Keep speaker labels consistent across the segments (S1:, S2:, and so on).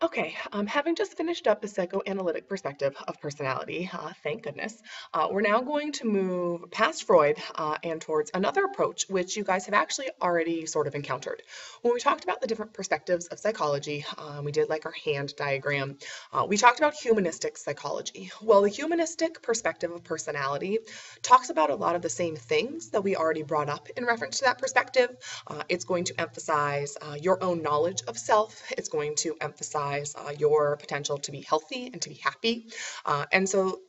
S1: Okay, having just finished up the psychoanalytic perspective of personality, thank goodness, we're now going to move past Freud and towards another approach, which you guys have actually already sort of encountered. When we talked about the different perspectives of psychology, we did like our hand diagram. We talked about humanistic psychology. Well, the humanistic perspective of personality talks about a lot of the same things that we already brought up in reference to that perspective. It's going to emphasize your own knowledge of self. It's going to emphasize your potential to be healthy and to be happy. And so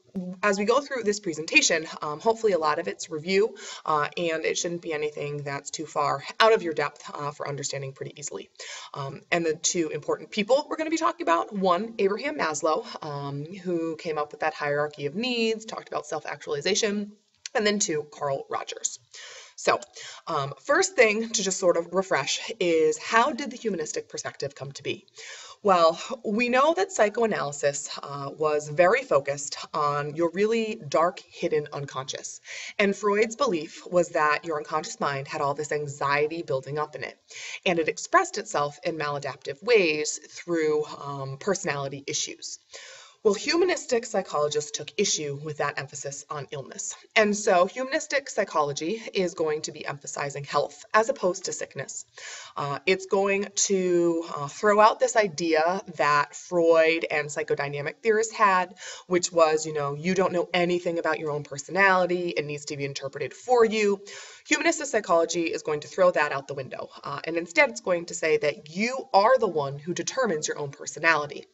S1: as we go through this presentation, hopefully a lot of it's review, and it shouldn't be anything that's too far out of your depth for understanding pretty easily. And the two important people we're going to be talking about, one, Abraham Maslow, who came up with that hierarchy of needs, talked about self-actualization, and then two, Carl Rogers. So, first thing to just sort of refresh is, how did the humanistic perspective come to be? Well, we know that psychoanalysis was very focused on your really dark, hidden unconscious. And Freud's belief was that your unconscious mind had all this anxiety building up in it. And it expressed itself in maladaptive ways through personality issues. Well, humanistic psychologists took issue with that emphasis on illness. And so humanistic psychology is going to be emphasizing health as opposed to sickness. It's going to throw out this idea that Freud and psychodynamic theorists had, which was, you don't know anything about your own personality, it needs to be interpreted for you. Humanistic psychology is going to throw that out the window, and instead it's going to say that you are the one who determines your own personality.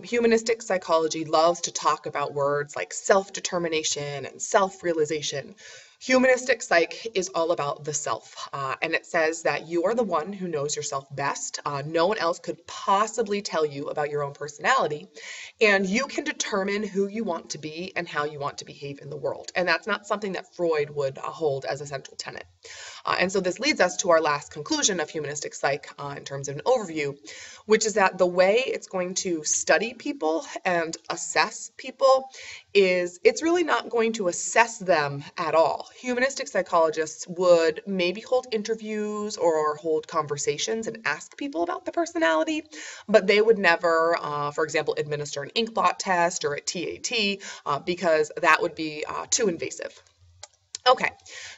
S1: Humanistic psychology loves to talk about words like self-determination and self-realization. Humanistic psych is all about the self, and it says that you are the one who knows yourself best. No one else could possibly tell you about your own personality, and you can determine who you want to be and how you want to behave in the world. And that's not something that Freud would hold as a central tenet. And so this leads us to our last conclusion of humanistic psych in terms of an overview, which is that the way it's going to study people and assess people is it's really not going to assess them at all. Humanistic psychologists would maybe hold interviews or hold conversations and ask people about the personality, but they would never, for example, administer an ink blot test or a TAT because that would be too invasive. Okay,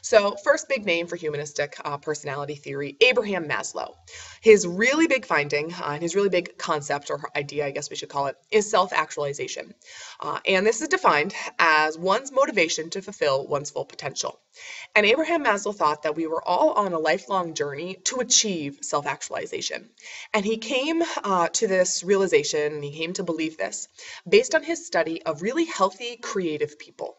S1: so first big name for humanistic personality theory, Abraham Maslow. His really big finding, and his really big concept or idea, I guess we should call it, is self-actualization. And this is defined as one's motivation to fulfill one's full potential. And Abraham Maslow thought that we were all on a lifelong journey to achieve self-actualization. And he came to this realization, and he came to believe this, based on his study of really healthy, creative people.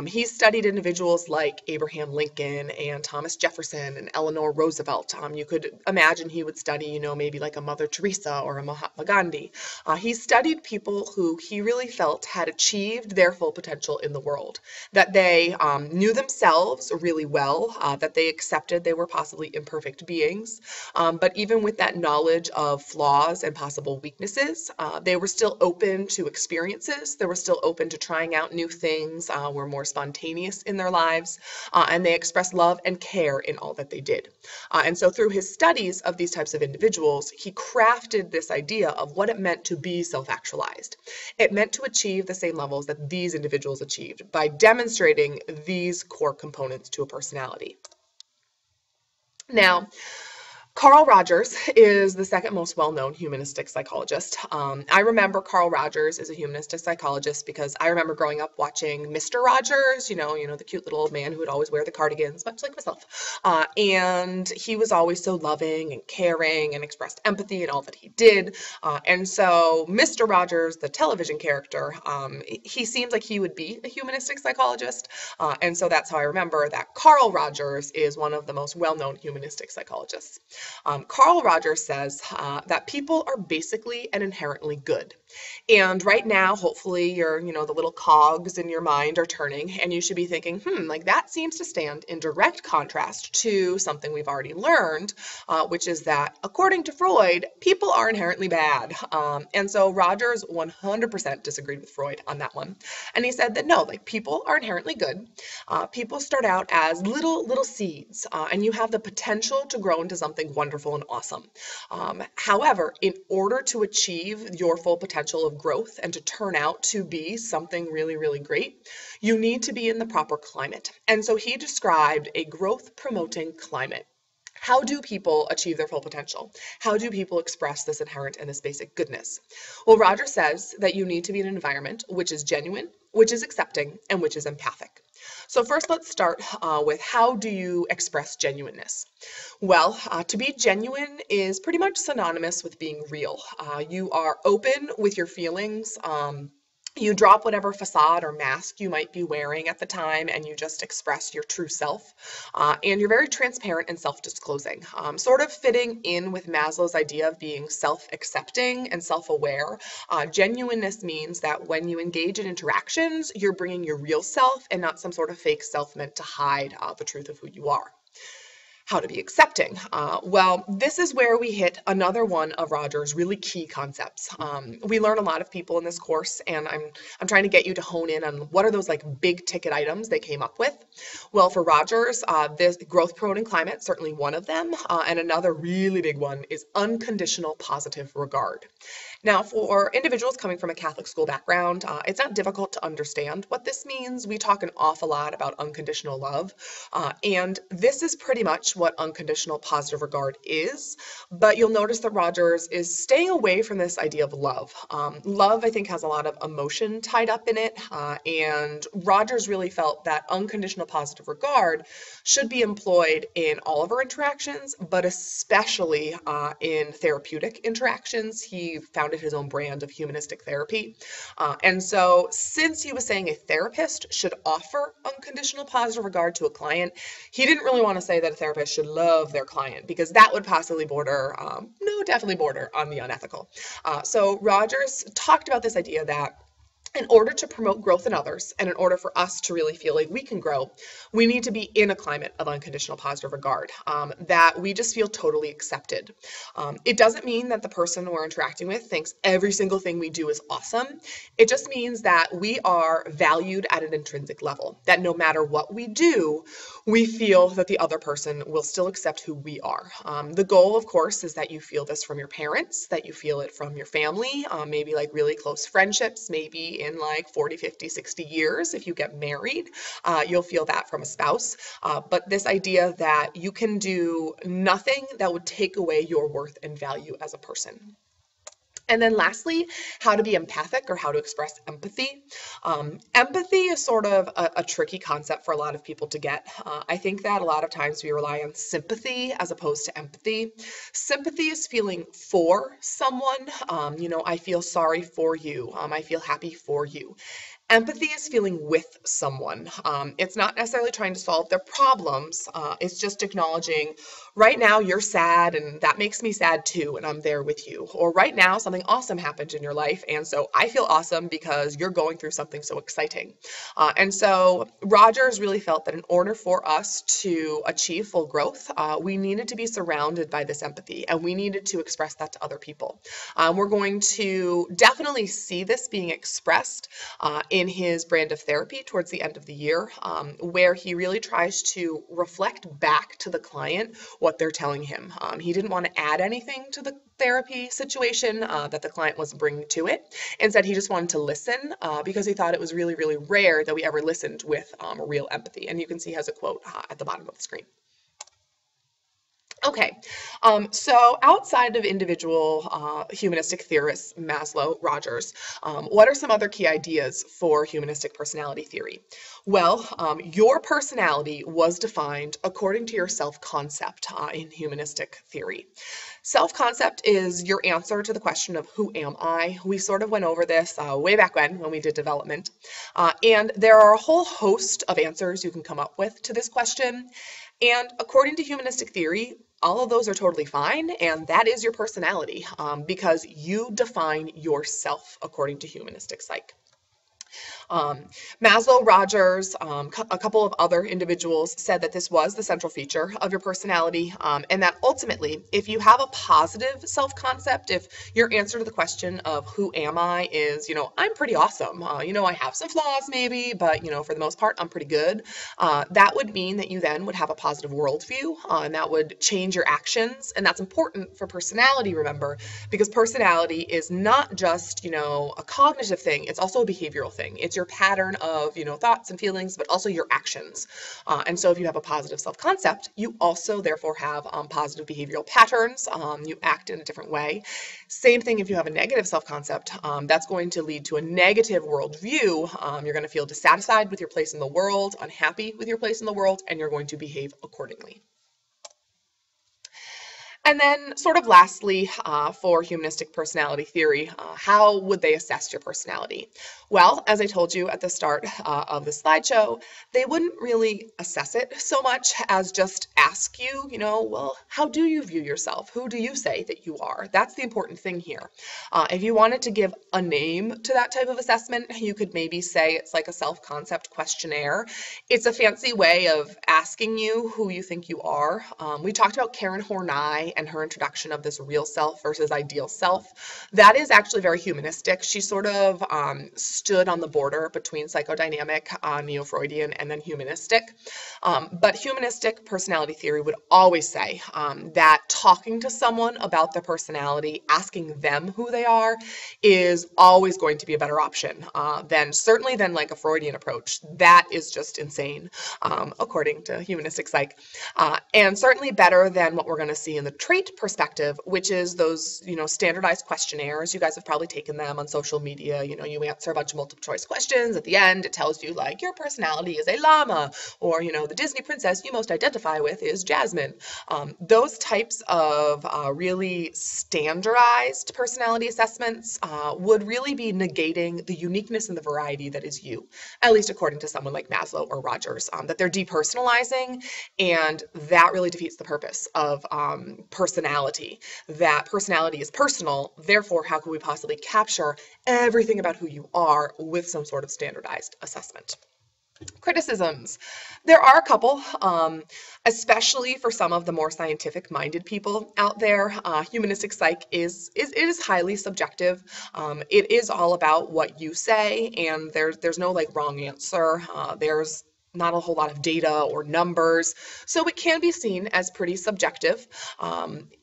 S1: He studied individuals like Abraham Lincoln and Thomas Jefferson and Eleanor Roosevelt. You could imagine he would study, maybe like a Mother Teresa or a Mahatma Gandhi. He studied people who he really felt had achieved their full potential in the world, that they knew themselves really well, that they accepted they were possibly imperfect beings, but even with that knowledge of flaws and possible weaknesses, they were still open to experiences. They were still open to trying out new things, were more spontaneous in their lives, and they expressed love and care in all that they did. And so through his studies of these types of individuals, he crafted this idea of what it meant to be self-actualized. It meant to achieve the same levels that these individuals achieved by demonstrating these core components to a personality. Now, Carl Rogers is the second most well-known humanistic psychologist. I remember Carl Rogers as a humanistic psychologist because I remember growing up watching Mr. Rogers, the cute little old man who would always wear the cardigans, much like myself. And he was always so loving and caring and expressed empathy in all that he did. And so Mr. Rogers, the television character, he seems like he would be a humanistic psychologist. And so that's how I remember that Carl Rogers is one of the most well-known humanistic psychologists. Carl Rogers says that people are basically and inherently good. And right now, hopefully, the little cogs in your mind are turning, and you should be thinking, like that seems to stand in direct contrast to something we've already learned, which is that, according to Freud, people are inherently bad. And so Rogers 100% disagreed with Freud on that one. And he said that no, like people are inherently good. People start out as little seeds, and you have the potential to grow into something wonderful and awesome. However, in order to achieve your full potential of growth and to turn out to be something really, really great, you need to be in the proper climate. And so he described a growth promoting climate. How do people achieve their full potential? How do people express this inherent and this basic goodness? Well, Roger says that you need to be in an environment which is genuine, which is accepting, and which is empathic. So first, let's start with how do you express genuineness? Well, to be genuine is pretty much synonymous with being real. You are open with your feelings. You drop whatever facade or mask you might be wearing at the time and you just express your true self. And you're very transparent and self-disclosing, sort of fitting in with Maslow's idea of being self-accepting and self-aware. Genuineness means that when you engage in interactions, you're bringing your real self and not some sort of fake self meant to hide the truth of who you are. How to be accepting. Well, this is where we hit another one of Roger's really key concepts. We learn a lot of people in this course, and I'm trying to get you to hone in on what are those like big ticket items they came up with. Well, for Rogers, this growth promoting climate, certainly one of them, and another really big one is unconditional positive regard. Now, for individuals coming from a Catholic school background, it's not difficult to understand what this means. We talk an awful lot about unconditional love, and this is pretty much what unconditional positive regard is, but you'll notice that Rogers is staying away from this idea of love. Love, I think, has a lot of emotion tied up in it, and Rogers really felt that unconditional positive regard should be employed in all of our interactions, but especially in therapeutic interactions. He founded his own brand of humanistic therapy. And so since he was saying a therapist should offer unconditional positive regard to a client, he didn't really want to say that a therapist should love their client because that would possibly border, definitely border on the unethical. So Rogers talked about this idea that in order to promote growth in others, and in order for us to really feel like we can grow, we need to be in a climate of unconditional positive regard, that we just feel totally accepted. It doesn't mean that the person we're interacting with thinks every single thing we do is awesome. It just means that we are valued at an intrinsic level, that no matter what we do, we feel that the other person will still accept who we are. The goal, of course, is that you feel this from your parents, that you feel it from your family, maybe like really close friendships, maybe in like 40, 50, 60 years. If you get married, you'll feel that from a spouse. But this idea that you can do nothing that would take away your worth and value as a person. And then lastly, how to be empathic or how to express empathy. Empathy is sort of a tricky concept for a lot of people to get. I think that a lot of times we rely on sympathy as opposed to empathy. Sympathy is feeling for someone. I feel sorry for you. I feel happy for you. Empathy is feeling with someone. It's not necessarily trying to solve their problems. It's just acknowledging, right now you're sad and that makes me sad too, and I'm there with you. Or right now something awesome happened in your life, and so I feel awesome because you're going through something so exciting. And so Rogers really felt that in order for us to achieve full growth, we needed to be surrounded by this empathy, and we needed to express that to other people. We're going to definitely see this being expressed in his brand of therapy towards the end of the year, where he really tries to reflect back to the client what they're telling him. He didn't want to add anything to the therapy situation that the client was bringing to it. Instead, he just wanted to listen because he thought it was really, really rare that we ever listened with real empathy. And you can see he has a quote at the bottom of the screen. Okay, so outside of individual humanistic theorists, Maslow, Rogers, what are some other key ideas for humanistic personality theory? Well, your personality was defined according to your self-concept in humanistic theory. Self-concept is your answer to the question of who am I? We sort of went over this way back when we did development. And there are a whole host of answers you can come up with to this question. And according to humanistic theory, all of those are totally fine, and that is your personality because you define yourself according to humanistic psych. Um, Maslow, Rogers, a couple of other individuals said that this was the central feature of your personality, and that ultimately, if you have a positive self-concept, if your answer to the question of who am I is, I'm pretty awesome. I have some flaws maybe, but for the most part, I'm pretty good. That would mean that you then would have a positive worldview, and that would change your actions, and that's important for personality, remember, because personality is not just, a cognitive thing, it's also a behavioral thing. It's your pattern of, thoughts and feelings, but also your actions. And so if you have a positive self-concept, you also therefore have positive behavioral patterns. You act in a different way. Same thing if you have a negative self-concept, that's going to lead to a negative worldview. You're going to feel dissatisfied with your place in the world, unhappy with your place in the world, and you're going to behave accordingly. And then sort of lastly, for humanistic personality theory, how would they assess your personality? Well, as I told you at the start of the slideshow, they wouldn't really assess it so much as just ask you, well, how do you view yourself? Who do you say that you are? That's the important thing here. If you wanted to give a name to that type of assessment, you could maybe say it's like a self-concept questionnaire. It's a fancy way of asking you who you think you are. We talked about Karen Horney and her introduction of this real self versus ideal self. That is actually very humanistic. She sort of stood on the border between psychodynamic, neo-Freudian, and then humanistic. But humanistic personality theory would always say that talking to someone about their personality, asking them who they are, is always going to be a better option certainly than like a Freudian approach. That is just insane, according to humanistic psych. And certainly better than what we're going to see in the trait perspective, which is those, standardized questionnaires. You guys have probably taken them on social media. You answer a bunch of multiple choice questions. At the end, it tells you like your personality is a llama, or, the Disney princess you most identify with is Jasmine. Those types of really standardized personality assessments would really be negating the uniqueness and the variety that is you, at least according to someone like Maslow or Rogers, that they're depersonalizing, and that really defeats the purpose of personality. That personality is personal, therefore how could we possibly capture everything about who you are with some sort of standardized assessment? Criticisms. There are a couple, especially for some of the more scientific-minded people out there. Humanistic psych is highly subjective. It is all about what you say, and there's no like wrong answer. There's not a whole lot of data or numbers, so it can be seen as pretty subjective.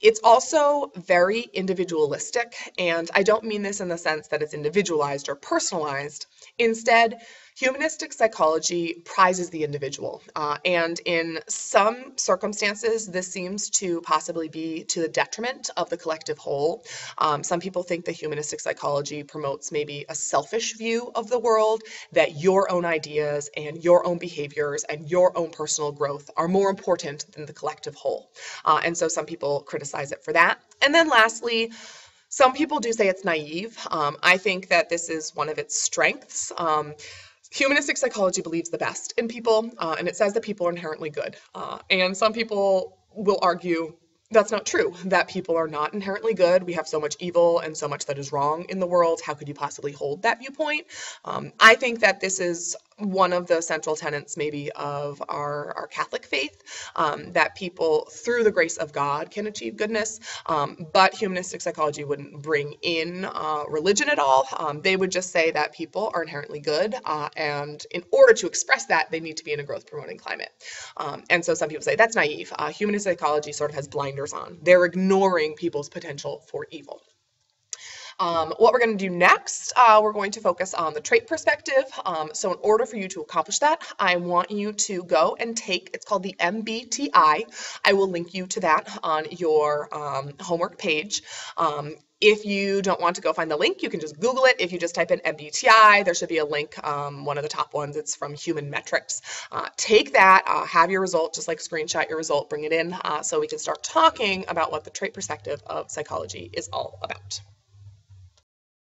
S1: It's also very individualistic, and I don't mean this in the sense that it's individualized or personalized. Instead, humanistic psychology prizes the individual, and in some circumstances, this seems to possibly be to the detriment of the collective whole. Some people think that humanistic psychology promotes maybe a selfish view of the world, that your own ideas and your own behaviors and your own personal growth are more important than the collective whole. And so some people criticize it for that. And then lastly, some people do say it's naive. I think that this is one of its strengths. Humanistic psychology believes the best in people, and it says that people are inherently good. And some people will argue that's not true, that people are not inherently good. We have so much evil and so much that is wrong in the world. How could you possibly hold that viewpoint? I think that this is one of the central tenets maybe of our Catholic faith, that people through the grace of God can achieve goodness, but humanistic psychology wouldn't bring in religion at all. They would just say that people are inherently good, and in order to express that, they need to be in a growth promoting climate. And so some people say that's naive. Humanistic psychology sort of has blinders on. They're ignoring people's potential for evil. What we're going to do next, we're going to focus on the trait perspective. So in order for you to accomplish that, I want you to go and take, it's called the MBTI. I will link you to that on your homework page. If you don't want to go find the link, you can just Google it. If you just type in MBTI, there should be a link, one of the top ones, it's from Human Metrics. Take that, have your result, just like screenshot your result, bring it in so we can start talking about what the trait perspective of psychology is all about.